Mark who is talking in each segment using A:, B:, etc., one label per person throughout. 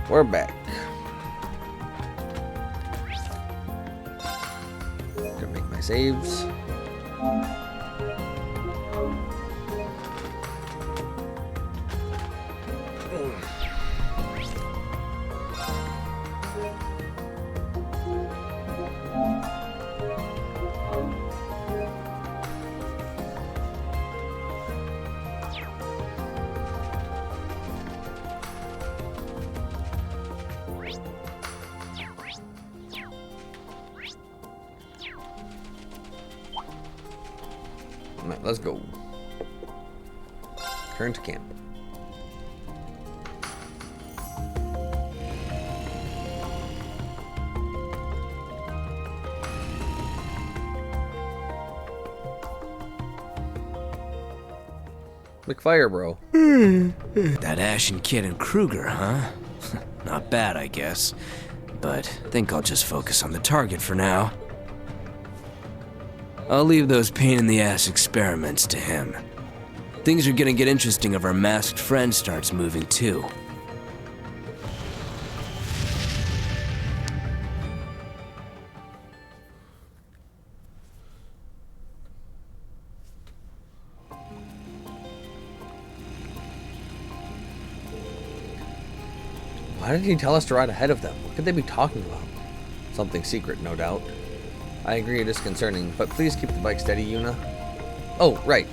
A: We're back. Gonna make my saves. Alright, let's go. Return to camp. McFire, bro.
B: That Ashen Kid and Kruger, huh? Not bad, I guess. But I think I'll just focus on the target for now. I'll leave those pain-in-the-ass experiments to him. Things are gonna get interesting if our masked friend starts moving too.
A: Why did he tell us to ride ahead of them? What could they be talking about? Something secret, no doubt. I agree it is concerning, but please keep the bike steady, Yuna. Oh, right.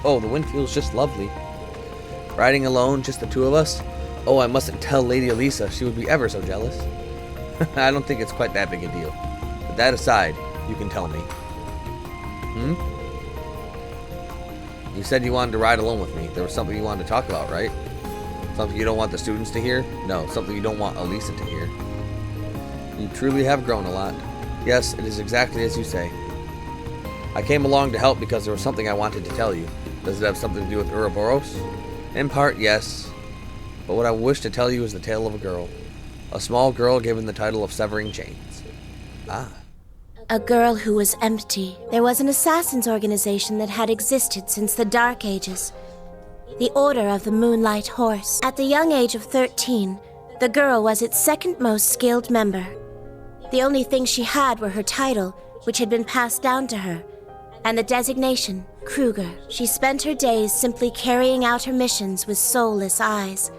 A: Oh, the wind feels just lovely. Riding alone, just the two of us? Oh, I mustn't tell Lady Elisa. She would be ever so jealous. I don't think it's quite that big a deal. But that aside, you can tell me. You said you wanted to ride alone with me. There was something you wanted to talk about, right? Something you don't want the students to hear? No, something you don't want Elisa to hear. You truly have grown a lot. Yes, it is exactly as you say. I came along to help because there was something I wanted to tell you. Does it have something to do with Ouroboros? In part, yes. But what I wish to tell you is the tale of a girl. A small girl given the title of Severing Chains. Ah.
C: A girl who was empty. There was an assassins' organization that had existed since the Dark Ages. The Order of the Moonlight Horse. At the young age of 13, the girl was its second most skilled member. The only thing she had were her title, which had been passed down to her, and the designation, Kruger. She spent her days simply carrying out her missions with soulless eyes,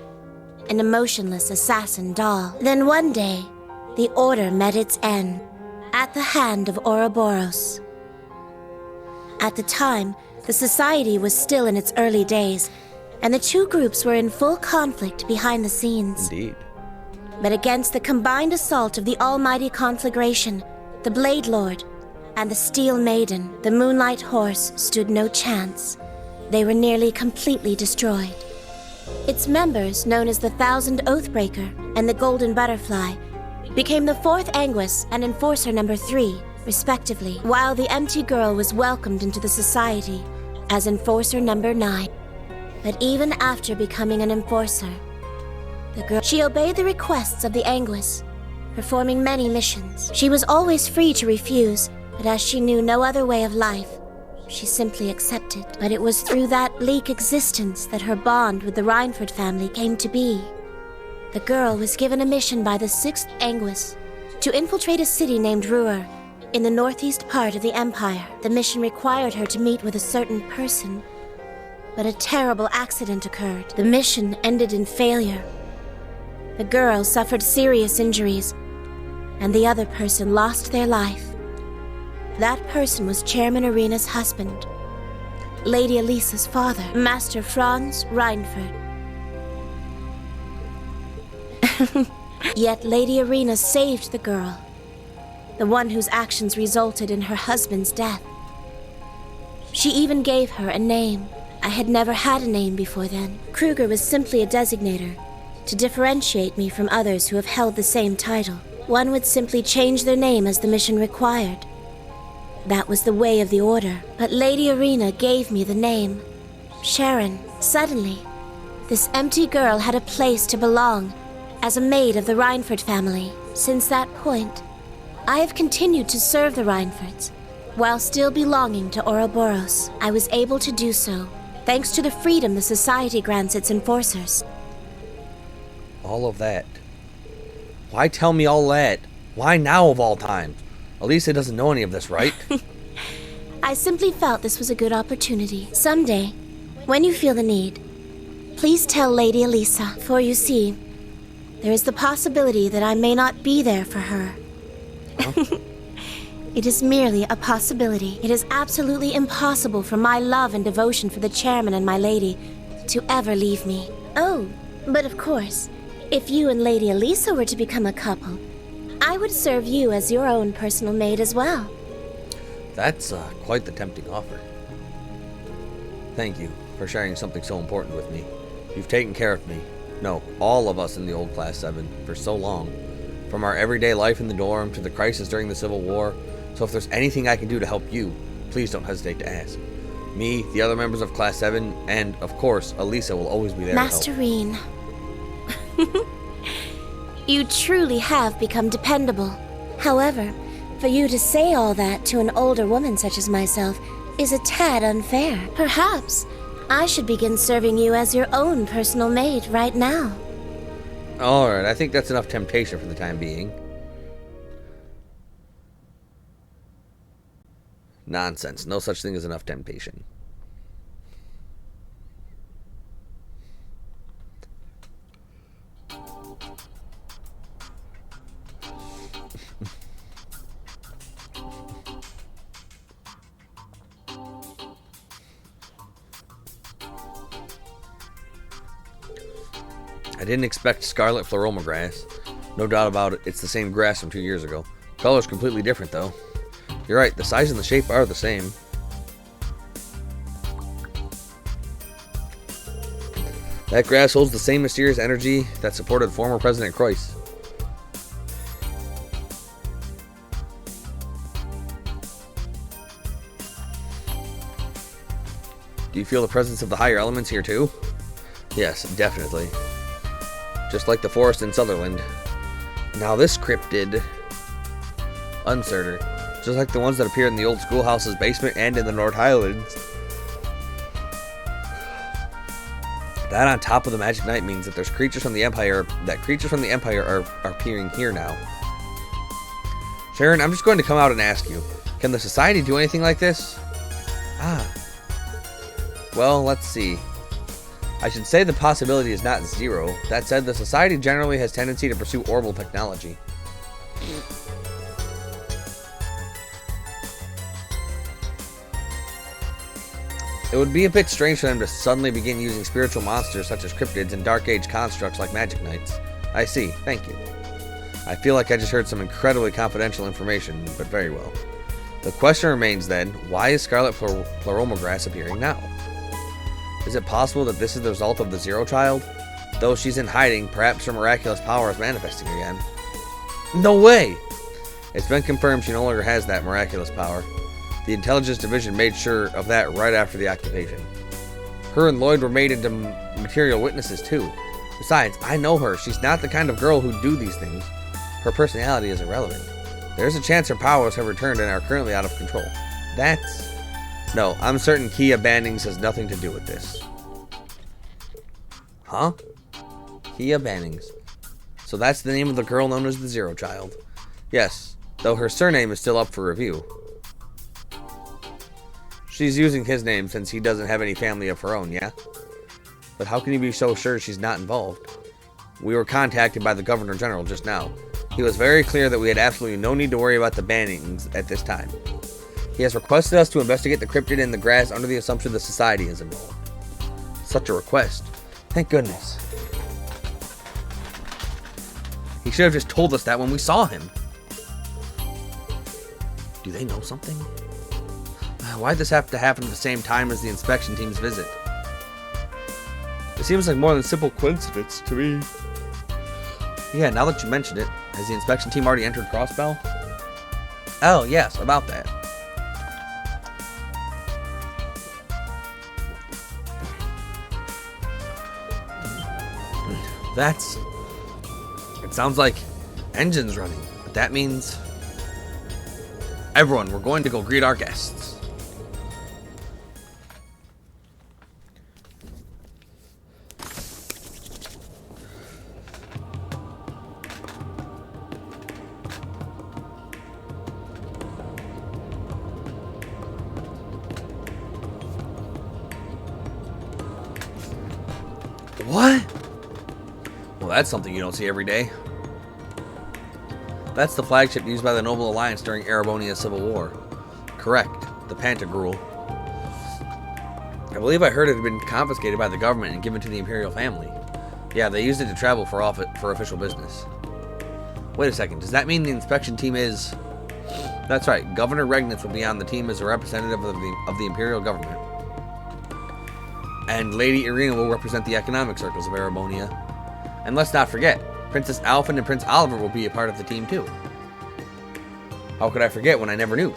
C: an emotionless assassin doll. Then one day, the Order met its end. At the hand of Ouroboros. At the time, the society was still in its early days, and the two groups were in full conflict behind the scenes.
A: Indeed.
C: But against the combined assault of the almighty conflagration, the Blade Lord, and the Steel Maiden, the Moonlight Horse stood no chance. They were nearly completely destroyed. Its members, known as the Thousand Oathbreaker and the Golden Butterfly, became the Fourth Anguis and Enforcer number 3, respectively, while the Empty Girl was welcomed into the society as Enforcer number 9. But even after becoming an Enforcer, she obeyed the requests of the Anguis, performing many missions. She was always free to refuse, but as she knew no other way of life, she simply accepted. But it was through that bleak existence that her bond with the Reinford family came to be. The girl was given a mission by the 6th Anguis to infiltrate a city named Ruhr in the northeast part of the Empire. The mission required her to meet with a certain person, but a terrible accident occurred. The mission ended in failure. The girl suffered serious injuries, and the other person lost their life. That person was Chairman Irina's husband, Lady Elisa's father, Master Franz Reinford. Yet Lady Irina saved the girl, the one whose actions resulted in her husband's death. She even gave her a name. I had never had a name before then. Kruger was simply a designator to differentiate me from others who have held the same title. One would simply change their name as the mission required. That was the way of the Order. But Lady Irina gave me the name, Sharon. Suddenly, this empty girl had a place to belong as a maid of the Reinford family. Since that point, I have continued to serve the Reinfords, while still belonging to Ouroboros. I was able to do so thanks to the freedom the Society grants its enforcers.
A: All of that. Why tell me all that? Why now of all times? Elisa doesn't know any of this, right?
C: I simply felt this was a good opportunity. Someday, when you feel the need, please tell Lady Elisa, for you see, there is the possibility that I may not be there for her.
A: Huh?
C: It is merely a possibility. It is absolutely impossible for my love and devotion for the chairman and my lady to ever leave me. Oh, but of course, if you and Lady Elisa were to become a couple, I would serve you as your own personal maid as well.
A: That's quite the tempting offer. Thank you for sharing something so important with me. You've taken care of me, no, all of us in the old Class 7, for so long. From our everyday life in the dorm to the crisis during the Civil War. So if there's anything I can do to help you, please don't hesitate to ask. Me, the other members of Class 7, and, of course, Elisa will always be there
C: Master
A: to help.
C: Rean. You truly have become dependable. However, for you to say all that to an older woman such as myself is a tad unfair. Perhaps I should begin serving you as your own personal maid right now.
A: Alright, I think that's enough temptation for the time being. Nonsense. No such thing as enough temptation. I didn't expect scarlet Pleroma grass. No doubt about it, it's the same grass from 2 years ago. Color's completely different, though. You're right, the size and the shape are the same. That grass holds the same mysterious energy that supported former President Croix. Do you feel the presence of the higher elements here too? Yes, definitely. Just like the forest in Sutherland. Now this cryptid, Uncerter, just like the ones that appear in the old schoolhouse's basement and in the North Highlands. That on top of the Magic Knight means that there's creatures from the Empire, are appearing here now. Sharon, I'm just going to come out and ask you, can the Society do anything like this? Well, let's see. I should say the possibility is not zero. That said, the Society generally has tendency to pursue orbital technology. It would be a bit strange for them to suddenly begin using spiritual monsters such as cryptids and Dark Age constructs like Magic Knights. I see, thank you. I feel like I just heard some incredibly confidential information, but very well. The question remains then, why is Scarlet Pleroma grass appearing now? Is it possible that this is the result of the Zero Child? Though she's in hiding, perhaps her miraculous power is manifesting again. No way! It's been confirmed she no longer has that miraculous power. The Intelligence Division made sure of that right after the activation. Her and Lloyd were made into material witnesses too. Besides, I know her. She's not the kind of girl who'd do these things. Her personality is irrelevant. There's a chance her powers have returned and are currently out of control. No, I'm certain Kia Bannings has nothing to do with this. Huh? Kia Bannings. So that's the name of the girl known as the Zero Child. Yes, though her surname is still up for review. She's using his name since he doesn't have any family of her own, yeah? But how can you be so sure she's not involved? We were contacted by the Governor General just now. He was very clear that we had absolutely no need to worry about the Bannings at this time. He has requested us to investigate the cryptid in the grass under the assumption the Society is involved. Such a request. Thank goodness. He should have just told us that when we saw him. Do they know something? Why'd this have to happen at the same time as the inspection team's visit? It seems like more than simple coincidence to me. Yeah, now that you mentioned it, has the inspection team already entered Crossbell? Oh, yes, about that. It sounds like engines running, but that means... Everyone, we're going to go greet our guests. What? Well, that's something you don't see every day. That's the flagship used by the Noble Alliance during Erebonia's civil war. Correct. The Pantagruel. I believe I heard it had been confiscated by the government and given to the Imperial family. Yeah, they used it to travel for official business. Wait a second, does that mean the inspection team is... That's right, Governor Regnitz will be on the team as a representative of the Imperial government. And Lady Irina will represent the economic circles of Erebonia. And let's not forget, Princess Alphen and Prince Oliver will be a part of the team too. How could I forget when I never knew?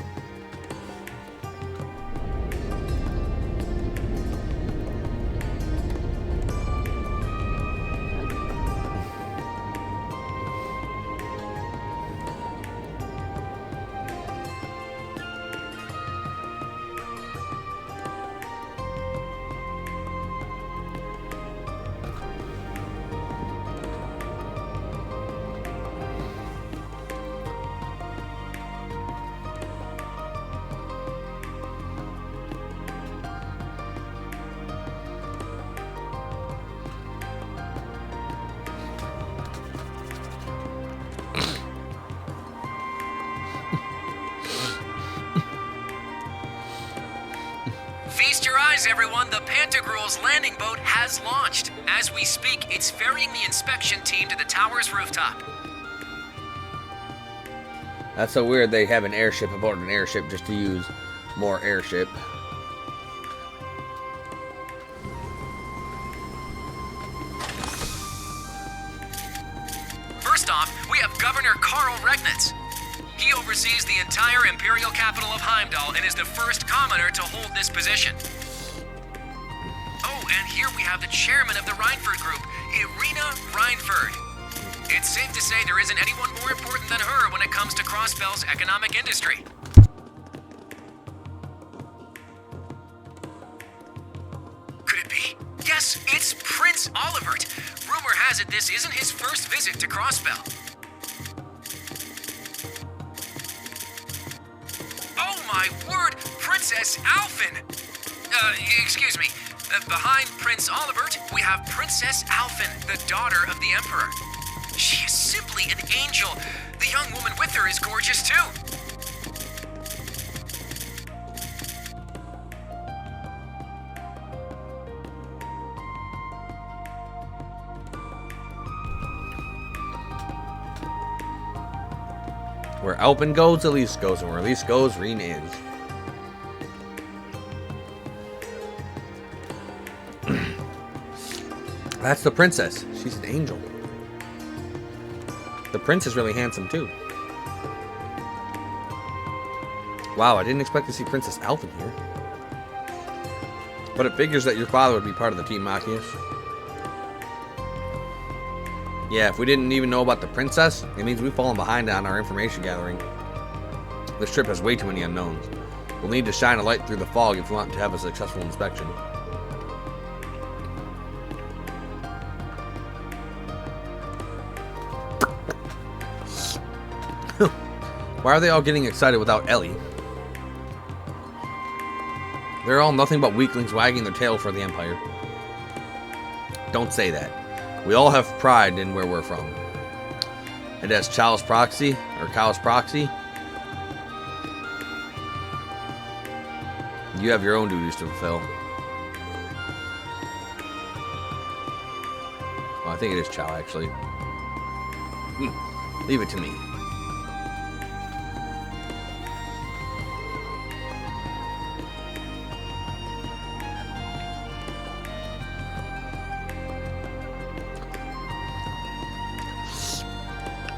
B: Feast your eyes, everyone. The Pantagruel's landing boat has launched. As we speak, it's ferrying the inspection team to the tower's rooftop.
A: That's so weird they have an airship aboard an airship just to use more airship.
B: First off, we have Governor Karl Regnitz. He oversees the entire imperial capital of Heimdall and is the first commoner to hold this position. Oh, and here we have the chairman of the Reinford Group, Irina Reinford. It's safe to say there isn't anyone more important than her when it comes to Crossbell's economic industry. Could it be? Yes, it's Prince Olivert. Rumor has it this isn't his first visit to Crossbell. Oh my word, Princess Alphen! Excuse me. Behind Prince Olivert, we have Princess Alphen, the daughter of the Emperor. She is simply an angel. The young woman with her is gorgeous too.
A: Where Alphen goes, Elise goes, and where Elise goes, Reen is. That's the princess. She's an angel. The prince is really handsome too. Wow, I didn't expect to see Princess Alphen here. But it figures that your father would be part of the team, Matthias. Yeah, if we didn't even know about the princess, it means we've fallen behind on our information gathering. This trip has way too many unknowns. We'll need to shine a light through the fog if we want to have a successful inspection. Why are they all getting excited without Ellie? They're all nothing but weaklings wagging their tail for the Empire. Don't say that. We all have pride in where we're from. And as Cow's proxy, you have your own duties to fulfill. Well, I think it is Chow, actually. Leave it to me.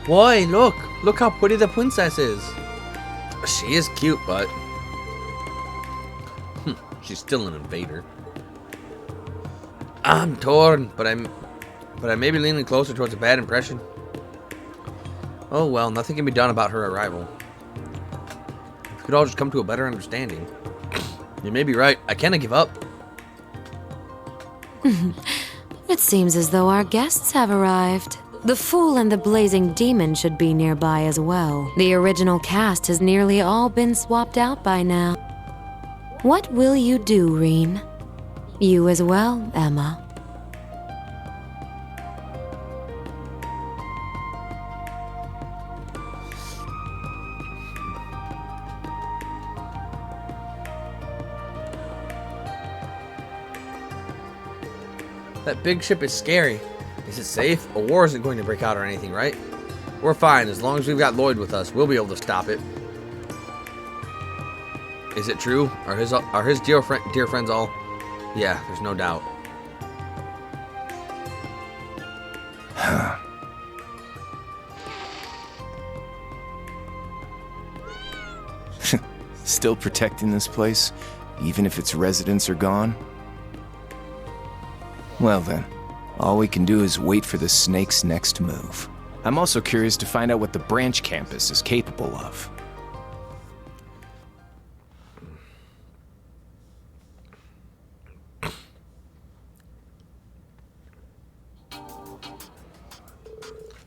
A: Why, look how pretty the princess is. She is cute, but she's still an invader. I'm torn, but I may be leaning closer towards a bad impression. Oh well, nothing can be done about her arrival. If we could all just come to a better understanding. You may be right. I cannot give up.
D: It seems as though our guests have arrived. The Fool and the Blazing Demon should be nearby as well. The original cast has nearly all been swapped out by now. What will you do, Reen? You as well, Emma.
A: That big ship is scary. Is it safe? A war isn't going to break out or anything, right? We're fine. As long as we've got Lloyd with us, we'll be able to stop it. Is it true? Are his dear friends all? Yeah, there's no doubt.
E: Still protecting this place, even if its residents are gone? Well then, all we can do is wait for the Snake's next move. I'm also curious to find out what the branch campus is capable of.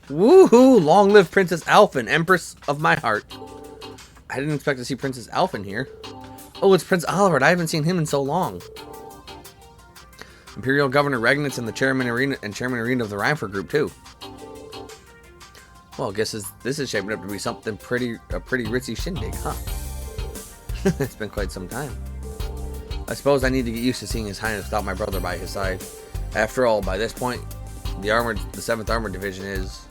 A: Woohoo! Long live Princess Alphen, Empress of my heart. I didn't expect to see Princess Alphen here. Oh, it's Prince Olivert. I haven't seen him in so long. Imperial Governor Regnitz and the Chairman Arena of the Reinford Group too. Well, I guess this is shaping up to be something a pretty ritzy shindig, huh? It's been quite some time. I suppose I need to get used to seeing His Highness without my brother by his side. After all, by this point, the 7th Armored Division is...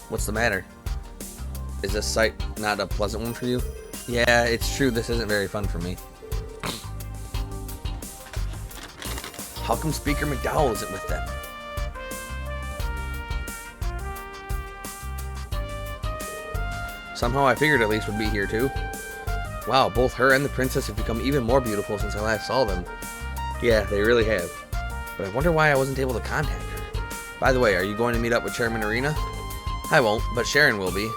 A: What's the matter? Is this sight not a pleasant one for you? Yeah, it's true, this isn't very fun for me. How come Speaker McDowell isn't with them? Somehow I figured Elise would be here too. Wow, both her and the princess have become even more beautiful since I last saw them. Yeah, they really have. But I wonder why I wasn't able to contact her. By the way, are you going to meet up with Chairman Arena? I won't, but Sharon will be.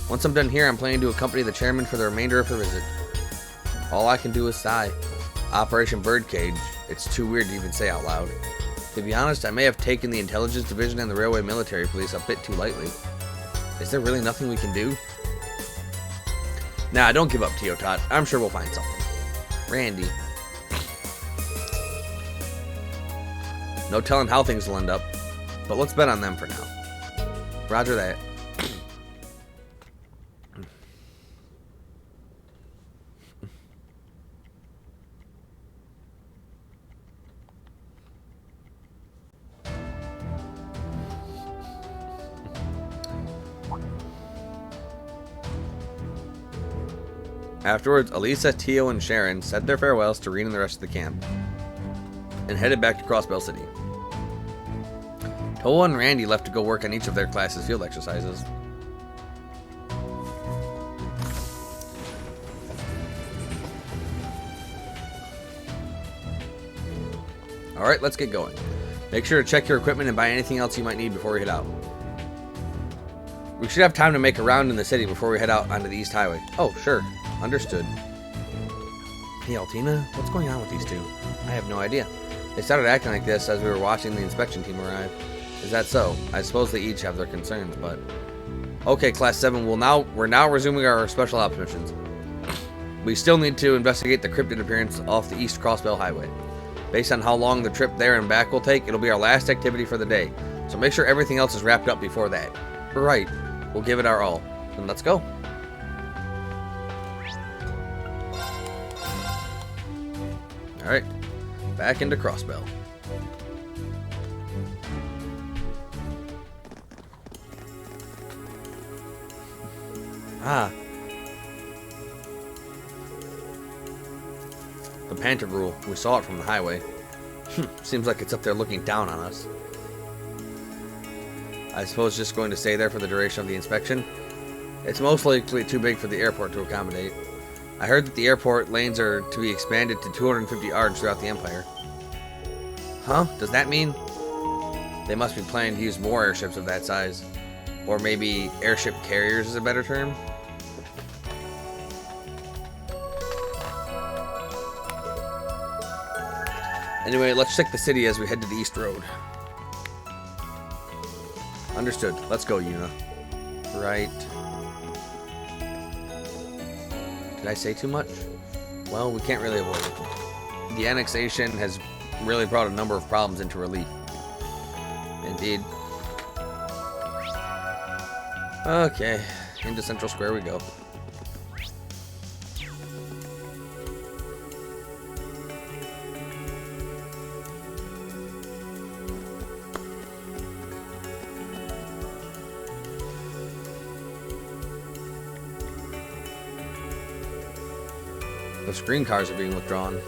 A: Once I'm done here, I'm planning to accompany the chairman for the remainder of her visit. All I can do is sigh. Operation Birdcage. It's too weird to even say out loud. To be honest, I may have taken the Intelligence Division and the Railway Military Police a bit too lightly. Is there really nothing we can do? Nah, don't give up, Teotot. I'm sure we'll find something. Randy. No telling how things will end up, but let's bet on them for now. Roger that. Afterwards, Elisa, Tio, and Sharon said their farewells to Reen and the rest of the camp, and headed back to Crossbell City. Toa and Randy left to go work on each of their classes' field exercises. Alright, let's get going. Make sure to check your equipment and buy anything else you might need before we head out. We should have time to make a round in the city before we head out onto the East Highway. Oh, sure. Understood. Hey, Altina, what's going on with these two? I have no idea. They started acting like this as we were watching the inspection team arrive. Is that so? I suppose they each have their concerns, but... Okay, Class 7, we're now resuming our special ops missions. We still need to investigate the cryptid appearance off the East Crossbell Highway. Based on how long the trip there and back will take, it'll be our last activity for the day. So make sure everything else is wrapped up before that. Right. We'll give it our all. Then let's go. Alright. Back into Crossbell. Ah. The Pantagruel. We saw it from the highway. Seems like it's up there looking down on us. I suppose just going to stay there for the duration of the inspection. It's most likely too big for the airport to accommodate. I heard that the airport lanes are to be expanded to 250 ARGs throughout the Empire. Huh? Does that mean they must be planning to use more airships of that size? Or maybe airship carriers is a better term? Anyway, let's check the city as we head to the East Road. Understood. Let's go, Yuna. Right. Did I say too much? Well, we can't really avoid it. The annexation has really brought a number of problems into relief. Indeed. Okay, into Central Square we go. The screen cars are being withdrawn.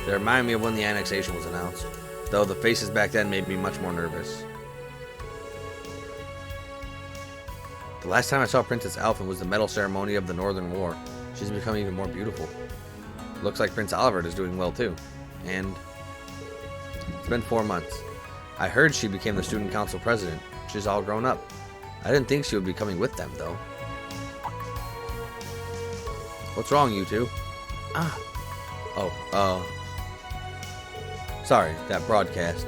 A: They remind me of when the annexation was announced, though the faces back then made me much more nervous. The last time I saw Princess Alphen was the medal ceremony of the Northern War. She's become even more beautiful. Looks like Prince Olivert is doing well too. And it's been 4 months. I heard she became the student council president. She's all grown up. I didn't think she would be coming with them though. What's wrong, you two? Sorry, that broadcast.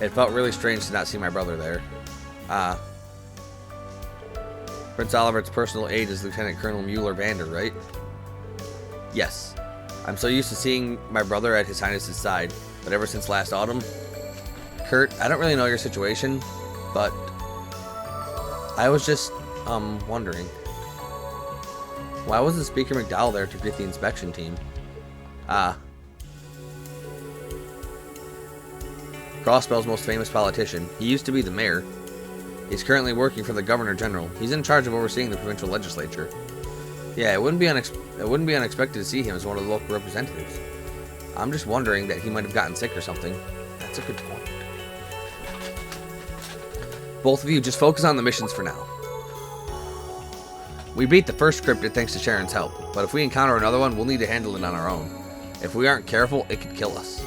A: It felt really strange to not see my brother there. Prince Olivert's personal aide is Lieutenant Colonel Mueller-Vander, right? Yes. I'm so used to seeing my brother at His Highness's side, but ever since last autumn... Kurt, I don't really know your situation, but... I was just, wondering. Why wasn't Speaker McDowell there to greet the inspection team? Crossbell's most famous politician. He used to be the mayor. He's currently working for the Governor General. He's in charge of overseeing the provincial legislature. Yeah, it wouldn't be unexpected to see him as one of the local representatives. I'm just wondering that he might have gotten sick or something. That's a good point. Both of you just focus on the missions for now. We beat the first cryptid thanks to Sharon's help, but if we encounter another one, we'll need to handle it on our own. If we aren't careful, it could kill us.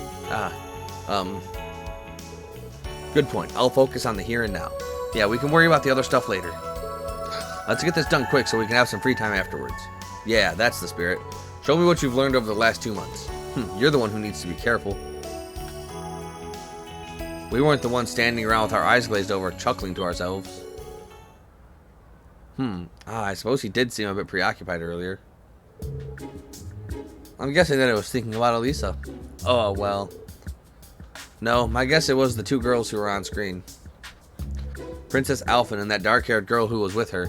A: Good point. I'll focus on the here and now. Yeah, we can worry about the other stuff later. Let's get this done quick so we can have some free time afterwards. Yeah, that's the spirit. Show me what you've learned over the last 2 months. You're the one who needs to be careful. We weren't the ones standing around with our eyes glazed over, chuckling to ourselves. I suppose he did seem a bit preoccupied earlier. I'm guessing that I was thinking about Elisa. Oh, well. No, my guess it was the 2 girls who were on screen. Princess Alphen and that dark-haired girl who was with her.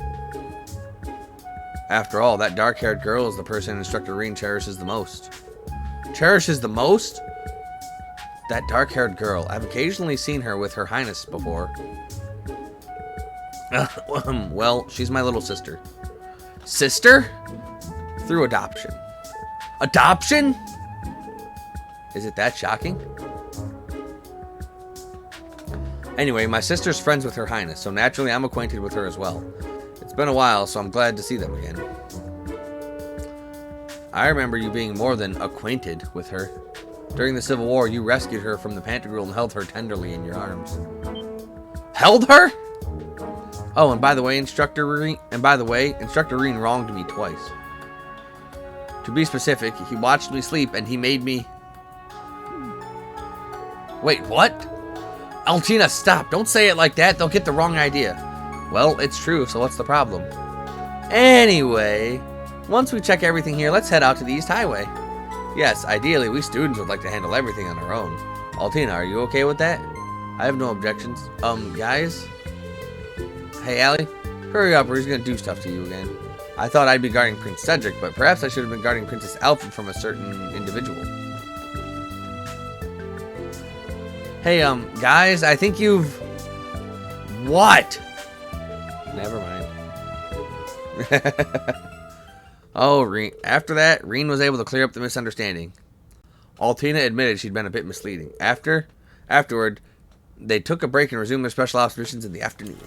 A: After all, that dark-haired girl is the person Instructor Rean cherishes the most. Cherishes the most? That dark-haired girl. I've occasionally seen her with Her Highness before. Well, she's my little sister. Sister? Through adoption. Adoption? Is it that shocking? Anyway, my sister's friends with Her Highness, so naturally I'm acquainted with her as well. It's been a while, so I'm glad to see them again. I remember you being more than acquainted with her. During the Civil War, you rescued her from the Pantagruel and held her tenderly in your arms. Held her? Oh, and by the way, Instructor Rean wronged me twice. To be specific, he watched me sleep and he made me... Wait, what? Altina, stop. Don't say it like that. They'll get the wrong idea. Well, it's true, so what's the problem? Anyway, once we check everything here, let's head out to the East Highway. Yes, ideally, we students would like to handle everything on our own. Altina, are you okay with that? I have no objections. Guys? Hey, Allie, hurry up or he's gonna do stuff to you again. I thought I'd be guarding Prince Cedric, but perhaps I should have been guarding Princess Alphen from a certain individual. Hey, guys, I think you've... What? Never mind. Oh, Rean. After that, Rean was able to clear up the misunderstanding. Altina admitted she'd been a bit misleading. Afterward, they took a break and resumed their special ops missions in the afternoon.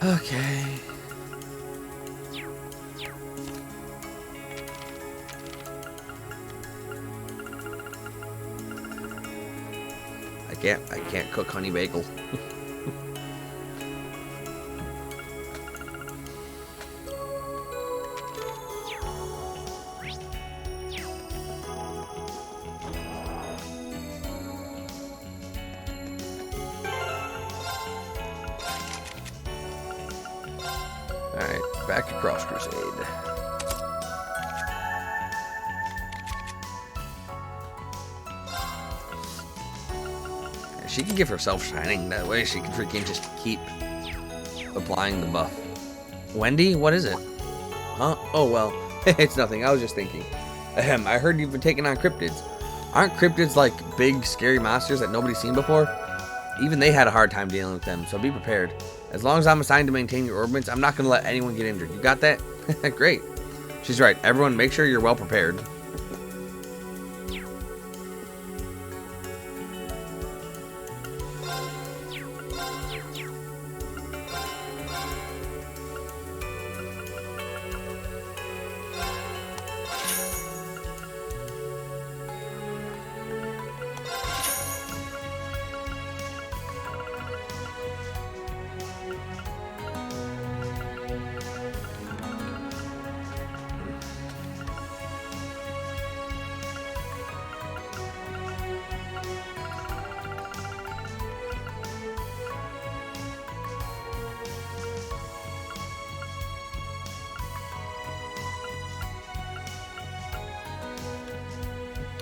A: Okay. I can't cook honey bagel. Alright, back to Cross Crusade. She can give herself shining. That way she can freaking just keep applying the buff. Wendy, what is it? Huh? Oh, well, it's nothing. I was just thinking. I heard you've been taking on cryptids. Aren't cryptids like big, scary monsters that nobody's seen before? Even they had a hard time dealing with them, so be prepared. As long as I'm assigned to maintain your ordnance, I'm not going to let anyone get injured. You got that? Great. She's right. Everyone, make sure you're well prepared.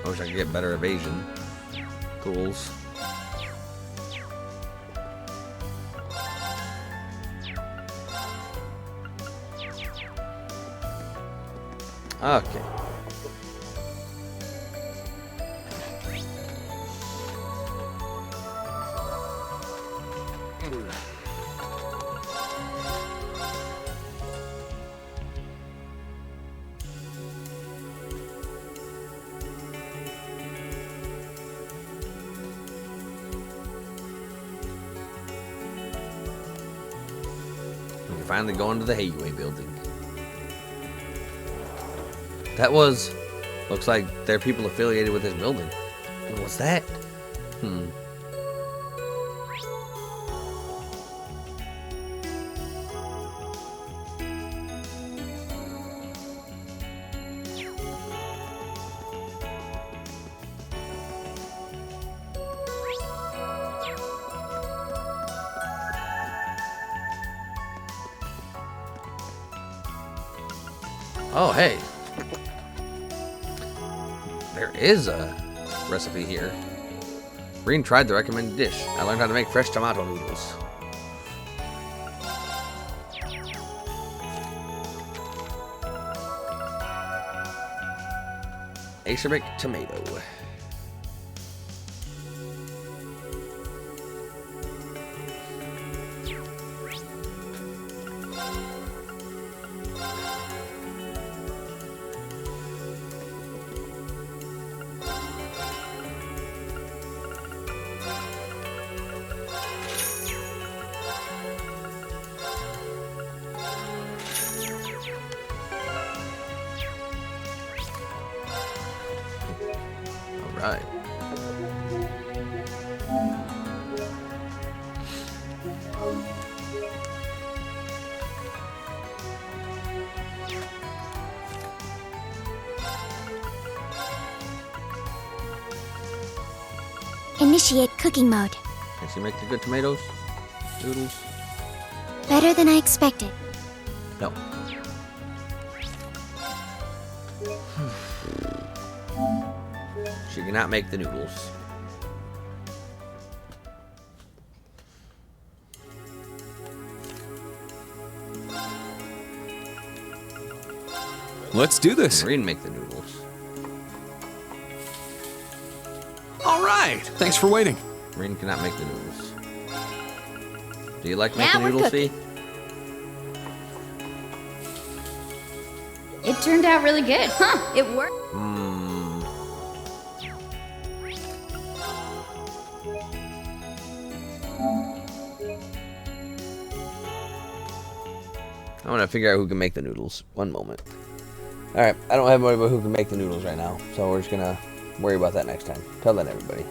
A: I wish I could get better evasion tools. Okay. We can finally go into the Hayway building. That was... Looks like there are people affiliated with this building. What was that? Oh, hey. There is a recipe here. Rean tried the recommended dish. I learned how to make fresh tomato noodles. Acerbic tomato. Right.
C: Initiate cooking mode.
A: Can she make the good tomatoes? Noodles?
C: Better than I expected.
A: No. She cannot make the noodles.
F: Let's do this.
A: Rean make the noodles.
F: All right. Thanks for waiting.
A: Rean cannot make the noodles. Do you like
G: Now
A: making
G: we're
A: noodles,
G: cooking.
A: Fee?
G: It turned out really good. Huh, it worked.
A: I want to figure out who can make the noodles. One moment. Alright, I don't have anybody who can make the noodles right now, so we're just gonna worry about that next time. Tell that everybody.